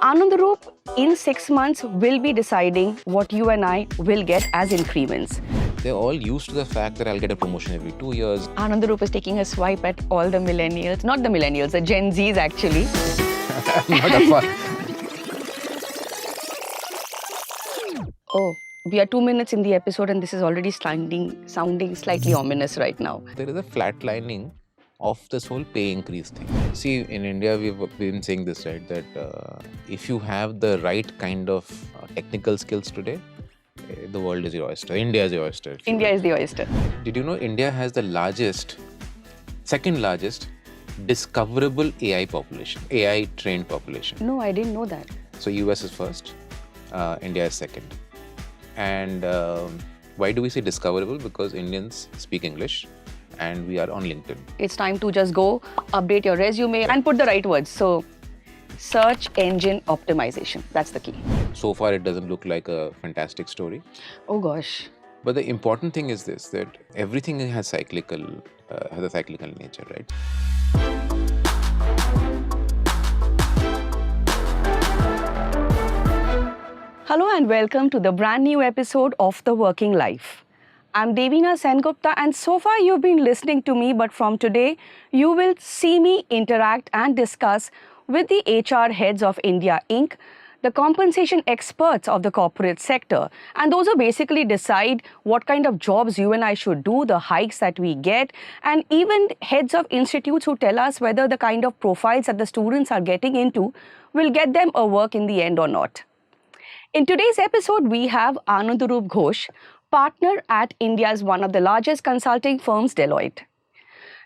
Anandorup in 6 months will be deciding what you and I will get as increments. They're all used to the fact that I'll get a promotion every 2 years. Anandorup is taking a swipe at all the millennials, not the millennials, the Gen Zs actually. Not a fun. Oh, we are 2 minutes in the episode and this is already sounding slightly ominous right now. There is a flatlining of this whole pay increase thing. See, in India, we've been saying this, right? That if you have the right kind of technical skills today, the world is your oyster. India is your oyster. India is the oyster. Did you know India has the second largest discoverable AI population, AI trained population? No, I didn't know that. So US is first, India is second. And why do we say discoverable? Because Indians speak English and we are on LinkedIn. It's time to just go update your resume and put the right words. So, search engine optimization. That's the key. So far, it doesn't look like a fantastic story. Oh gosh. But the important thing is this, that everything has a cyclical nature, right? Hello and welcome to the brand new episode of The Working Life. I'm Devina Sengupta and so far you've been listening to me, but from today you will see me interact and discuss with the HR heads of India Inc., the compensation experts of the corporate sector, and those who basically decide what kind of jobs you and I should do, the hikes that we get, and even heads of institutes who tell us whether the kind of profiles that the students are getting into will get them a work in the end or not. In today's episode, we have Anandorup Ghose, partner at India's one of the largest consulting firms, Deloitte.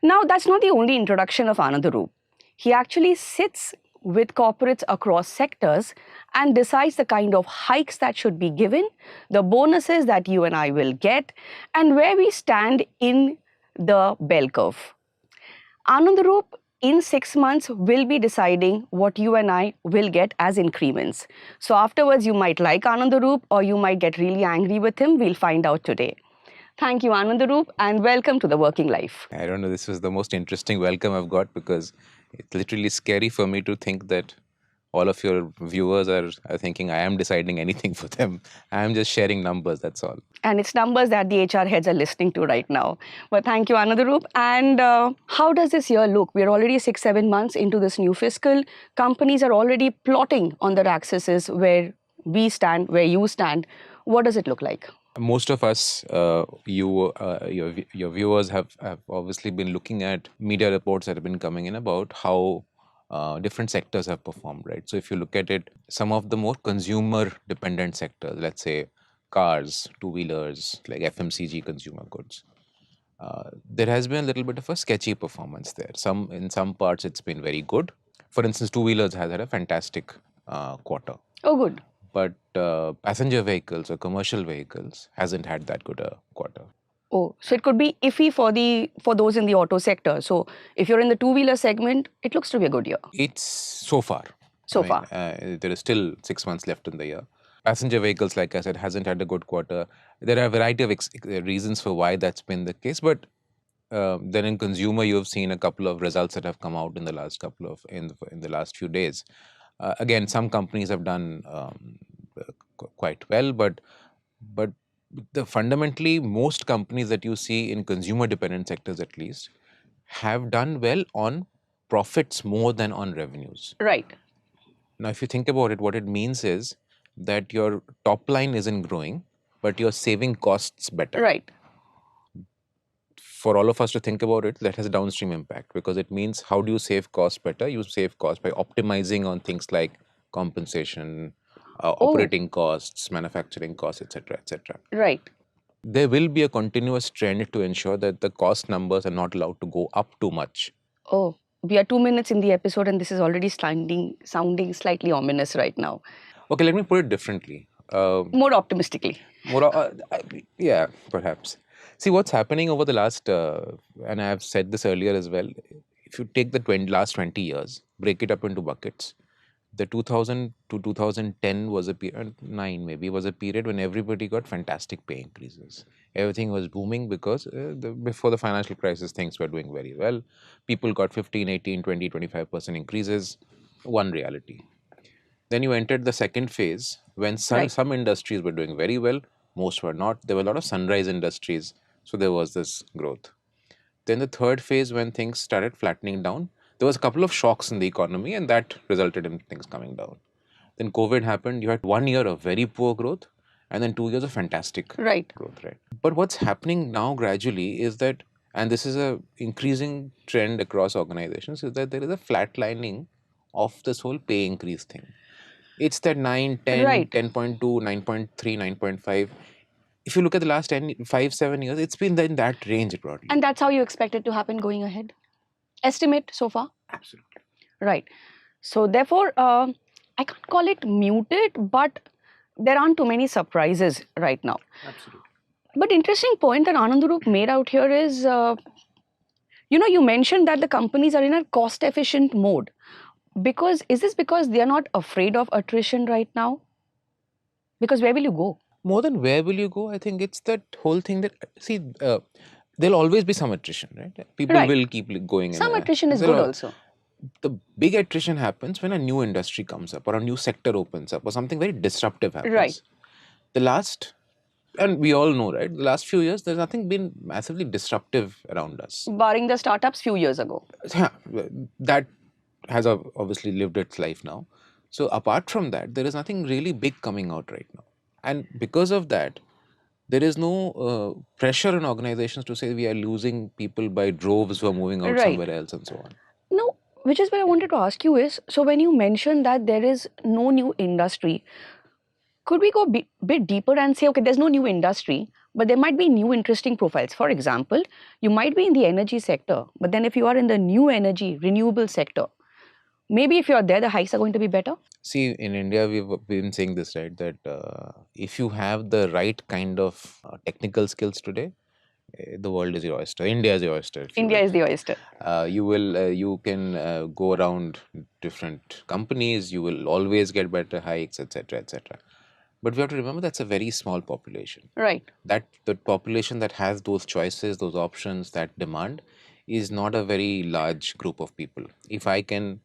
Now, that's not the only introduction of Anandorup. He actually sits with corporates across sectors and decides the kind of hikes that should be given, the bonuses that you and I will get, and where we stand in the bell curve. Anandorup in 6 months will be deciding what you and I will get as increments. So afterwards, you might like Anandorup or you might get really angry with him. We'll find out today. Thank you, Anandorup, and welcome to The Working Life. I don't know, this was the most interesting welcome I've got because it's literally scary for me to think that all of your viewers are thinking I am deciding anything for them. I am just sharing numbers, that's all. And it's numbers that the HR heads are listening to right now. But thank you, Anandorup. And how does this year look? We're already 6-7 months into this new fiscal. Companies are already plotting on their axes where we stand, where you stand. What does it look like? Most of us, your viewers have obviously been looking at media reports that have been coming in about how different sectors have performed, right? So if you look at it, some of the more consumer-dependent sectors, let's say cars, two-wheelers, like FMCG consumer goods, there has been a little bit of a sketchy performance there. In some parts, it's been very good. For instance, two-wheelers has had a fantastic quarter. Oh, good. But passenger vehicles or commercial vehicles hasn't had that good a quarter. Oh, so it could be iffy for those in the auto sector. So if you're in the two-wheeler segment, it looks to be a good year. It's so far. There is still 6 months left in the year. Passenger vehicles, like I said, hasn't had a good quarter. There are a variety of reasons for why that's been the case. But then in consumer, you have seen a couple of results that have come out in the last in the last few days. Again, some companies have done quite well, but fundamentally, most companies that you see in consumer-dependent sectors, at least, have done well on profits more than on revenues. Right. Now, if you think about it, what it means is that your top line isn't growing, but you're saving costs better. Right. For all of us to think about it, that has a downstream impact because it means how do you save costs better? You save costs by optimizing on things like compensation, operating costs, manufacturing costs, etc., etc. Right. There will be a continuous trend to ensure that the cost numbers are not allowed to go up too much. Oh, we are 2 minutes in the episode and this is already sounding slightly ominous right now. Okay, let me put it differently. More optimistically. Yeah, perhaps. See, what's happening over the last, and I have said this earlier as well, if you take the last 20 years, break it up into buckets, the 2000 to 2010 was a period, 9 maybe, was a period when everybody got fantastic pay increases. Everything was booming because before the financial crisis, things were doing very well. People got 15, 18, 20, 25% increases. One reality. Then you entered the second phase when Right. some industries were doing very well, most were not. There were a lot of sunrise industries, so there was this growth. Then the third phase, when things started flattening down, there was a couple of shocks in the economy, and that resulted in things coming down. Then COVID happened. You had 1 year of very poor growth, and then 2 years of fantastic Right. growth, right? But what's happening now gradually is that, and this is a increasing trend across organizations, is that there is a flatlining of this whole pay increase thing. It's that 9, 10, Right. 10.2, 9.3, 9.5. If you look at the last 10, 5, 7 years, it's been in that range broadly. And that's how you expect it to happen going ahead? Estimate so far? Absolutely. Right. So therefore, I can't call it muted, but there aren't too many surprises right now. Absolutely. But interesting point that Anandorup made out here is, you mentioned that the companies are in a cost-efficient mode. Is this because they are not afraid of attrition right now? Because where will you go? More than where will you go, I think it's that whole thing that, see, there'll always be some attrition, right? People Right. will keep going. Some attrition is good also. The big attrition happens when a new industry comes up or a new sector opens up or something very disruptive happens. Right. The last, and we all know, right? The last few years, there's nothing been massively disruptive around us. Barring the startups few years ago. Yeah, that has obviously lived its life now. So apart from that, there is nothing really big coming out right now. And because of that, there is no pressure on organizations to say we are losing people by droves who are moving out Right. somewhere else and so on. No, which is what I wanted to ask you is, so when you mentioned that there is no new industry, could we go a bit deeper and say, okay, there's no new industry, but there might be new interesting profiles. For example, you might be in the energy sector, but then if you are in the new energy, renewable sector, maybe if you're there, the hikes are going to be better? See, in India, we've been saying this, right? That if you have the right kind of technical skills today, the world is your oyster. India is your oyster. If you India will. is the oyster. You can go around different companies. You will always get better hikes, etc., etc. But we have to remember that's a very small population. Right. That the population that has those choices, those options, that demand, is not a very large group of people. If I can,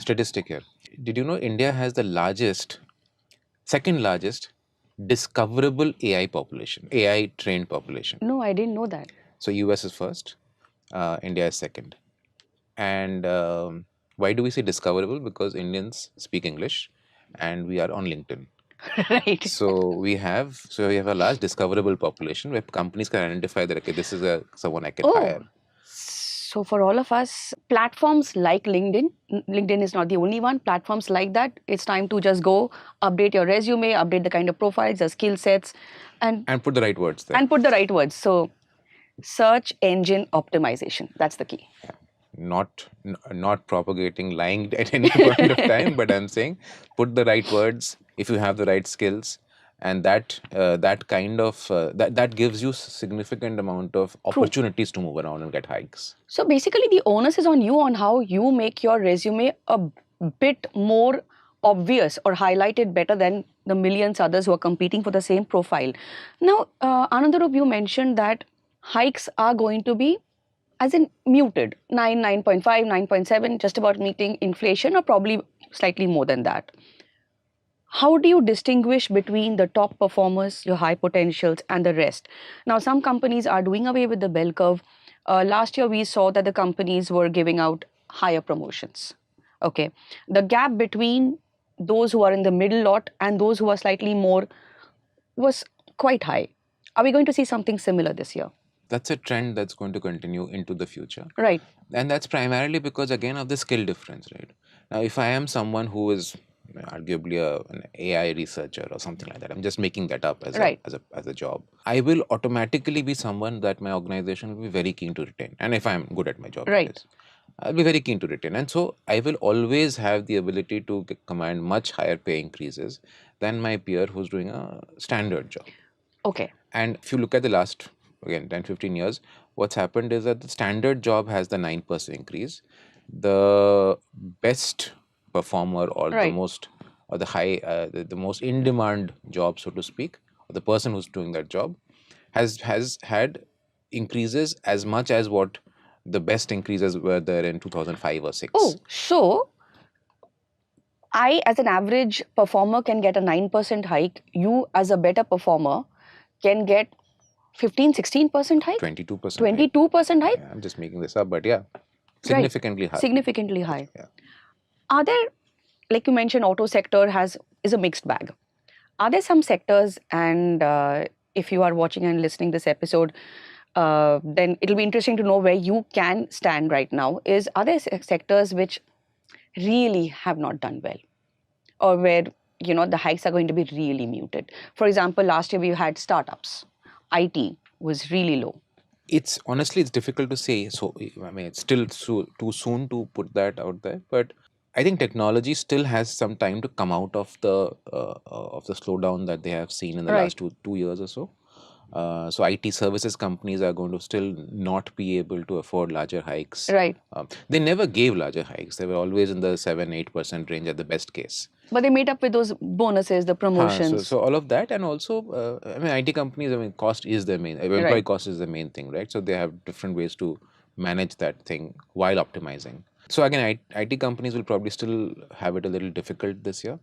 statistic here. Did you know India has the second largest discoverable AI population, AI trained population? No, I didn't know that. So US is first, India is second. And why do we say discoverable? Because Indians speak English and we are on LinkedIn. Right. So we have a large discoverable population where companies can identify that, okay, this is someone I can hire. So for all of us, platforms like LinkedIn is not the only one. Platforms like that, it's time to just go update your resume, update the kind of profiles, the skill sets, and put the right words there. And put the right words. So search engine optimization, that's the key. Not propagating lying at any point of time, but I'm saying put the right words if you have the right skills, and that kind of that gives you significant amount of opportunities to move around and get hikes. So basically, the onus is on you on how you make your resume a bit more obvious or highlighted better than the millions others who are competing for the same profile. Now, Anandarup, you mentioned that hikes are going to be as in muted, 9, 9.5, 9.7, just about meeting inflation or probably slightly more than that. How do you distinguish between the top performers, your high potentials, and the rest? Now, some companies are doing away with the bell curve. Last year, we saw that the companies were giving out higher promotions. Okay. The gap between those who are in the middle lot and those who are slightly more was quite high. Are we going to see something similar this year? That's a trend that's going to continue into the future. Right. And that's primarily because, again, of the skill difference, right? Now, if I am someone who is arguably an AI researcher or something like that, I'm just making that up as a job, I will automatically be someone that my organization will be very keen to retain. And if I'm good at my job, Right. that is, I'll be very keen to retain. And so I will always have the ability to command much higher pay increases than my peer who's doing a standard job. Okay. And if you look at the last, again, 10, 15 years, what's happened is that the standard job has the 9% increase. The best performer or the most or the high, the most in-demand job, so to speak, or the person who's doing that job has had increases as much as what the best increases were there in 2005 or 6. Oh, so I, as an average performer, can get a 9% hike. You, as a better performer, can get 15-16% hike, 22% hike. 22% hike. Yeah, I'm just making this up, but yeah, Right. significantly high. Significantly high. Yeah. Are there, like you mentioned, auto sector is a mixed bag. Are there some sectors, and if you are watching and listening this episode, then it'll be interesting to know where you can stand right now. Are there sectors which really have not done well, or where the hikes are going to be really muted? For example, last year we had startups. IT was really low. It's honestly, it's difficult to say. So I mean, it's still too soon to put that out there. But I think technology still has some time to come out of the slowdown that they have seen in the Right. last 2 years or so. So IT services companies are going to still not be able to afford larger hikes. Right. They never gave larger hikes. They were always in the 7-8% range at the best case. But they made up with those bonuses, the promotions. So all of that, and also, I mean, IT companies, I mean, cost is their main, employee Right. cost is the main thing, right? So they have different ways to manage that thing while optimizing. So again, IT companies will probably still have it a little difficult this year.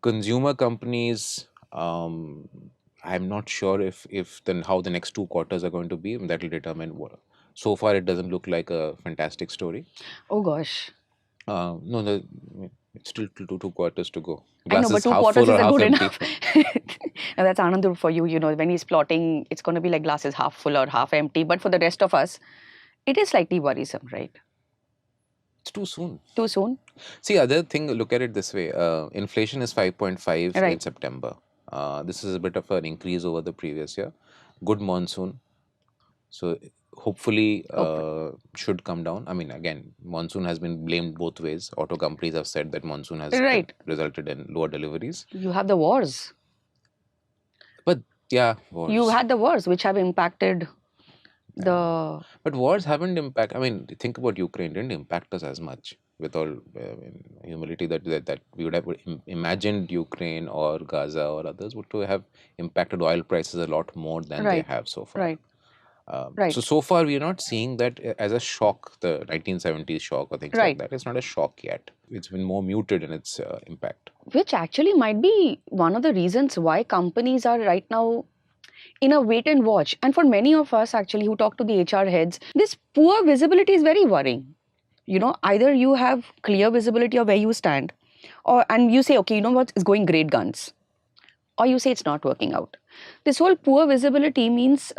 Consumer companies, I'm not sure if then how the next 2 quarters are going to be. That will determine what. So far, it doesn't look like a fantastic story. Oh gosh. No, it's still 2 quarters to go. I know, Glass but is two half quarters full or is a half good empty. enough. And that's Anandorup for you. When he's plotting, it's going to be like glasses half full or half empty. But for the rest of us, it is slightly worrisome, right? It's too soon. Too soon. See, other thing, look at it this way. Inflation is 5.5 in Right. September. This is a bit of an increase over the previous year. Good monsoon. So hopefully should come down. I mean, again, monsoon has been blamed both ways. Auto companies have said that monsoon has Right. resulted in lower deliveries. You have the wars. But yeah, wars. You had the wars, which have impacted the. But wars haven't impact. I mean, think about Ukraine. Didn't impact us as much. With all humility, that we would have imagined Ukraine or Gaza or others would to have impacted oil prices a lot more than they Right. have so far. Right. Right. So far we are not seeing that as a shock, the 1970s shock or things like Right. that. It's not a shock yet. It's been more muted in its impact. Which actually might be one of the reasons why companies are right now in a wait and watch. And for many of us actually who talk to the HR heads, this poor visibility is very worrying. Either you have clear visibility of where you stand, and you say, okay, you know what, it's going great guns, or you say it's not working out. This whole poor visibility means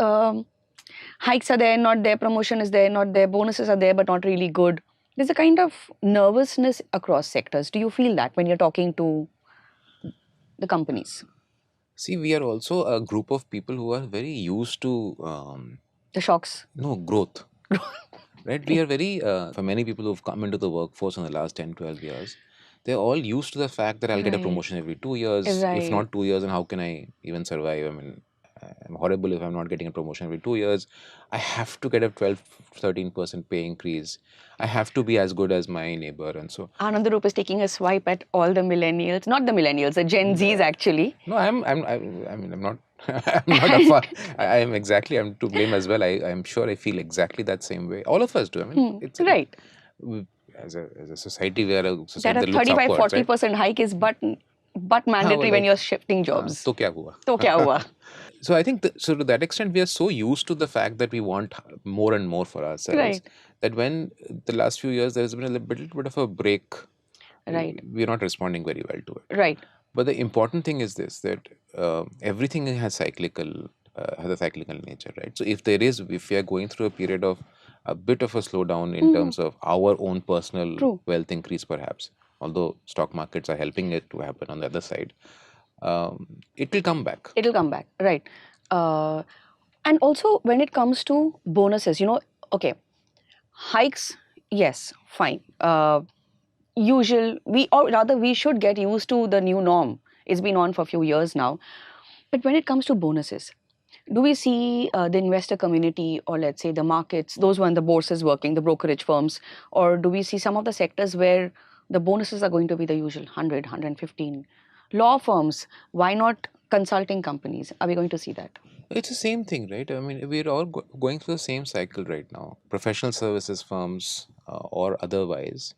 hikes are there, not there, promotion is there, not there, bonuses are there, but not really good. There's a kind of nervousness across sectors. Do you feel that when you're talking to the companies? See, we are also a group of people who are very used to The shocks. growth. Right? We are very, for many people who've come into the workforce in the last 10, 12 years, they're all used to the fact that I'll get a Right. promotion every 2 years. If Right. not 2 years, and how can I even survive? I mean, I'm horrible if I'm not getting a promotion every 2 years. I have to get a 12, 13% pay increase. I have to be as good as my neighbor. And so, Anandarup is taking a swipe at all the millennials, not the millennials, the Gen Zs actually. no, I mean, I'm not, I'm not a far, I am exactly, I'm to blame as well. I'm sure I feel exactly that same way. All of us do. I mean, it's Right. As a society, we are a That society a that looks 35 upwards, right? 40% hike is but mandatory when like, you're shifting jobs. तो क्या हुआ? तो क्या हुआ? So I think so to that extent we are so used to the fact that we want more and more for ourselves, Right. that when the last few years there's been a little bit of a break, Right. we're not responding very well to it. Right. But the important thing is this, that everything has a cyclical nature, right? So if we are going through a period of a bit of a slowdown in terms of our own personal True. wealth increase, perhaps, although stock markets are helping it to happen on the other side, it will come back. It'll come back. Right. And also when it comes to bonuses, okay, hikes, yes, fine. We should get used to the new norm. It's been on for a few years now. But when it comes to bonuses, do we see the investor community, or let's say the markets, those who are in the bourses working, the brokerage firms, or do we see some of the sectors where the bonuses are going to be the usual 100, 115? Law firms, why not consulting companies? Are we going to see that? It's the same thing, right? I mean, we're all going through the same cycle right now. Professional services firms or otherwise,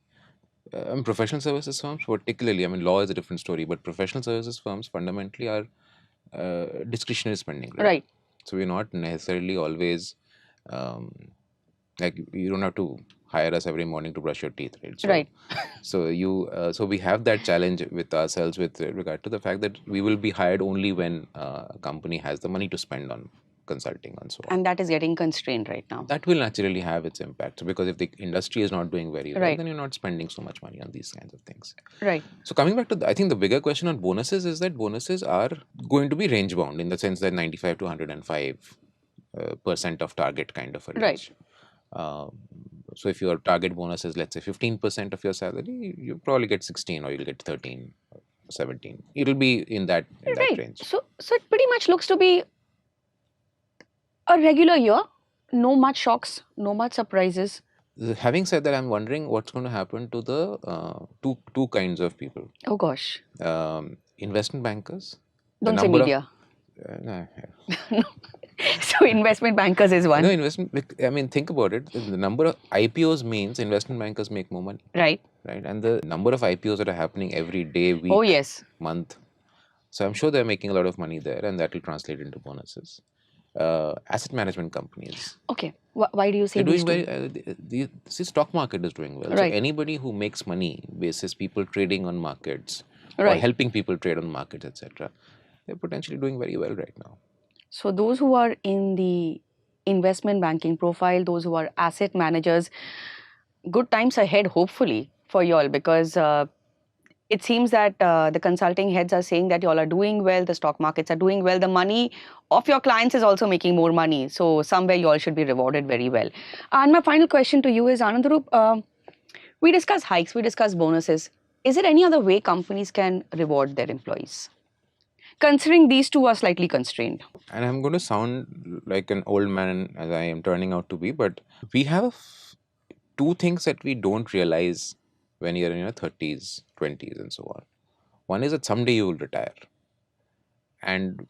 Professional services firms, particularly, I mean, law is a different story, but professional services firms fundamentally are discretionary spending, right? Right. So we're not necessarily always um, like you don't have to hire us every morning to brush your teeth, right? So, Right. so we have that challenge with ourselves with regard to the fact that we will be hired only when a company has the money to spend on consulting and so on. And that is getting constrained right now. That will naturally have its impact. So because if the industry is not doing very well, Right. then you're not spending so much money on these kinds of things. Right. So coming back to, I think the bigger question on bonuses is that bonuses are going to be range bound in the sense that 95 to 105 percent of target kind of a range. Right. So if your target bonus is, let's say, 15% of your salary, you probably get 16 or you'll get 13, 17. It'll be in that Right. range. So it pretty much looks to be a regular year. No much shocks, no much surprises. Having said that, I'm wondering what's going to happen to the two kinds of people. Oh gosh. Investment bankers. Don't say media. No. So investment bankers is one. No, I mean, think about it. The number of IPOs means investment bankers make more money. Right. Right. And the number of IPOs that are happening every day, week, Oh yes. month. So I'm sure they're making a lot of money there, and that will translate into bonuses. Asset management companies. Okay. Why do you say They're these doing two? very. The stock market is doing well. Right. So anybody who makes money basis people trading on markets or Right. helping people trade on markets, etc., they're potentially doing very well right now. So those who are in the investment banking profile, those who are asset managers, good times ahead, hopefully, for you all, because it seems that the consulting heads are saying that you all are doing well, the stock markets are doing well, the money of your clients is also making more money. So somewhere you all should be rewarded very well. And my final question to you is, Anandorup, we discuss hikes, we discuss bonuses. Is there any other way companies can reward their employees? Considering these two are slightly constrained. And I'm going to sound like an old man as I am turning out to be, but we have two things that we don't realize when you're in your 30s, 20s, and so on. One is that someday you will retire. And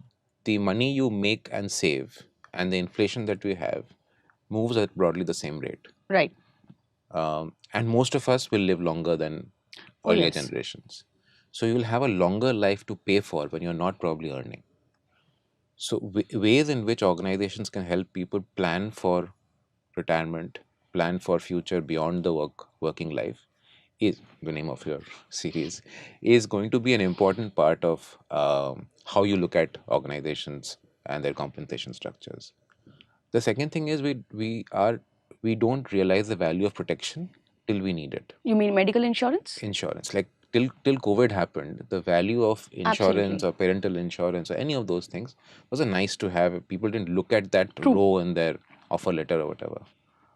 the money you make and save and the inflation that we have moves at broadly the same rate. Right. And most of us will live longer than earlier generations. So you will have a longer life to pay for when you're not probably earning. So ways in which organizations can help people plan for retirement, plan for future beyond the working life, is the name of your series, is going to be an important part of how you look at organizations and their compensation structures. The second thing is we don't realize the value of protection till we need it. You mean medical insurance? Insurance, like till COVID happened, the value of insurance or parental insurance or any of those things was a nice to have. People didn't look at that row in their offer letter or whatever.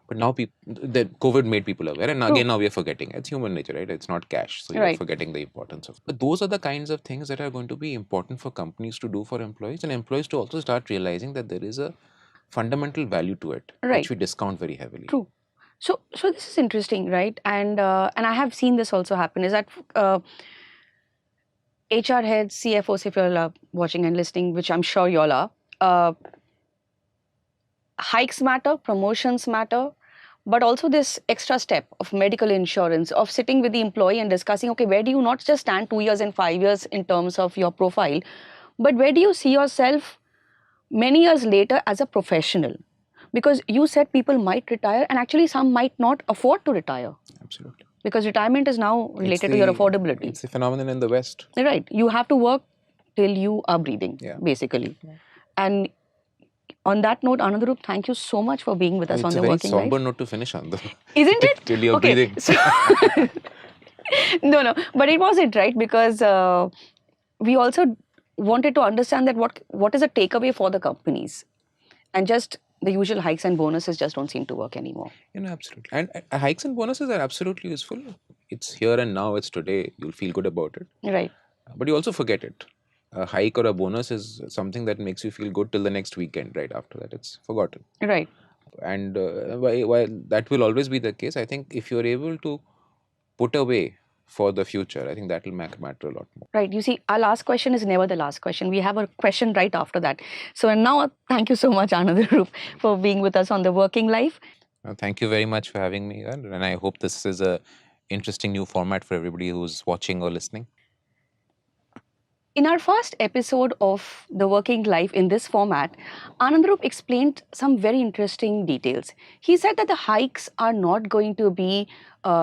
But now COVID made people aware, and again now we are forgetting. It's human nature, right? It's not cash, so you're forgetting the importance of. But those are the kinds of things that are going to be important for companies to do for employees, and employees to also start realizing that there is a fundamental value to it, which we discount very heavily. True. So this is interesting, right? And I have seen this also happen. Is that HR heads, CFOs, if you're watching and listening, which I'm sure you all are, hikes matter, promotions matter, but also this extra step of medical insurance, of sitting with the employee and discussing, okay, where do you not just stand 2 years and 5 years in terms of your profile, but where do you see yourself many years later as a professional? Because you said people might retire, and actually some might not afford to retire. Absolutely. Because retirement is now related to your affordability. It's a phenomenon in the West. Right. You have to work till you are breathing, basically. Yeah. And on that note, Anandorup, thank you so much for being with us on the Working Life. It's a very somber note to finish on, though. Isn't it? Till you're breathing. So no, but it wasn't, right? Because we also wanted to understand that what is a takeaway for the companies, and just the usual hikes and bonuses just don't seem to work anymore. Absolutely. And hikes and bonuses are absolutely useful. It's here and now, it's today. You'll feel good about it. Right. But you also forget it. A hike or a bonus is something that makes you feel good till the next weekend. Right after that, it's forgotten. Right. And while that will always be the case, I think if you're able to put away for the future, I think that will matter a lot more. Right. You see, our last question is never the last question. We have a question right after that. So now, thank you so much, Anandorup, for being with us on the Working Life. Thank you very much for having me, and I hope this is a interesting new format for everybody who's watching or listening? In our first episode of The Working Life in this format, Anandarup explained some very interesting details. He said that the hikes are not going to be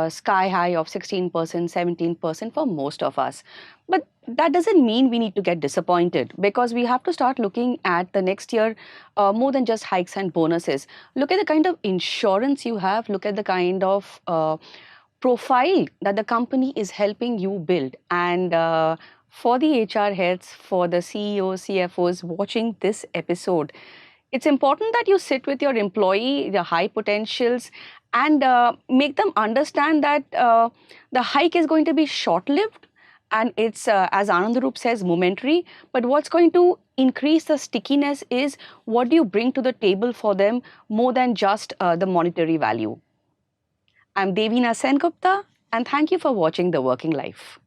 sky high of 16%, 17% for most of us. But that doesn't mean we need to get disappointed, because we have to start looking at the next year more than just hikes and bonuses. Look at the kind of insurance you have, look at the kind of profile that the company is helping you build. And for the HR heads, for the CEOs, CFOs watching this episode, it's important that you sit with your employee, the high potentials, and make them understand that the hike is going to be short lived, and it's, as Anandarup says, momentary. But what's going to increase the stickiness is what do you bring to the table for them more than just the monetary value. I'm Devina Sengupta, and thank you for watching The Working Life.